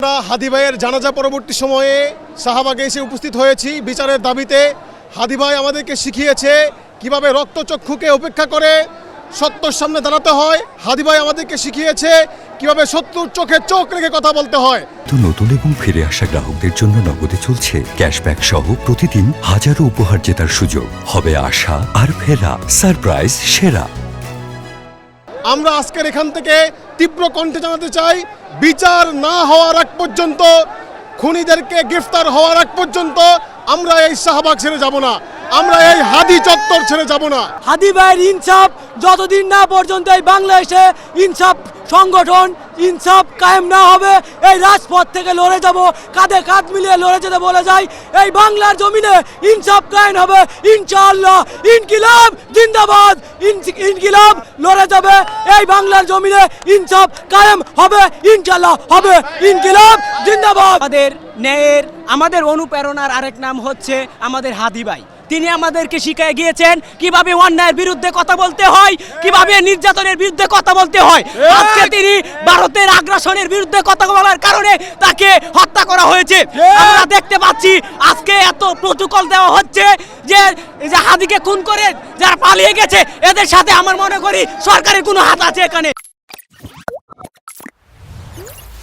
আমরা হাদি ভাইয়ের জানাজা পরবর্তী সময়ে শাহবাগে এসে উপস্থিত হয়েছি বিচারের দাবিতে। হাদি ভাই আমাদেরকে শিখিয়েছে কিভাবে রক্তচক্ষুকে উপেক্ষা করে সত্যর সামনে দাঁড়াতে হয়। হাদি ভাই আমাদেরকে শিখিয়েছে কিভাবে শত্রুর চোখে চোখ রেখে কথা বলতে হয়। নতুন এবং ফিরে আসা গ্রাহকদের জন্য নগদে চলছে ক্যাশব্যাক সহ প্রতিদিন হাজারো উপহার জেতার সুযোগ। হবে আশা আর ফেরা সারপ্রাইজ সেরা। আমরা আজকের এখান থেকে তীব্র কণ্ঠে জানাতে চাই, বিচার না হওয়ার আগ পর্যন্ত, খুনিদেরকে গ্রেফতার হওয়ার আগ পর্যন্ত আমরা এই শাহবাগ ছেড়ে যাব না, আমরা এই হাদি চত্বর ছেড়ে যাব না। হাদি ভাইয়ের ইনসাফ যতদিন না পর্যন্ত এই বাংলাদেশে ইনসাফ সংগঠন ইনসাফ কায়েম না হবে, এই রাজপথ থেকে লড়ে যাব, কাঁধে কাঁধ মিলিয়ে লড়ে যেতে বলে যাই। এই বাংলার জমিনে ইনসাফ কায়েম হবে ইনশাআল্লাহ। ইনকিলাব জিন্দাবাদ, ইনকিলাব লড়ে যাবে। এই বাংলার জমিনে ইনসাফ কায়েম হবে ইনশাআল্লাহ, হবে ইনকিলাব জিন্দাবাদ। আমাদের ন্যায়ের, আমাদের অনুপ্রেরণার আরেক নাম হচ্ছে আমাদের হাদি ভাই। তিনি আমাদেরকে শিখিয়ে গিয়েছেন কিভাবে অন্যায়ের বিরুদ্ধে কথা বলতে হয়, কিভাবে নির্যাতনের বিরুদ্ধে কথা বলতে হয়। আজকে তিনি ভারতের আগ্রাসনের বিরুদ্ধে কথা বলার কারণে তাকে হত্যা করা হয়েছে। আমরা দেখতে পাচ্ছি আজকে এত প্রটোকল দেওয়া হচ্ছে যে হাদিকে খুন করে যারা পালিয়ে গেছে এদের সাথে আমার মনে করি সরকারের কোনো হাত আছে এখানে।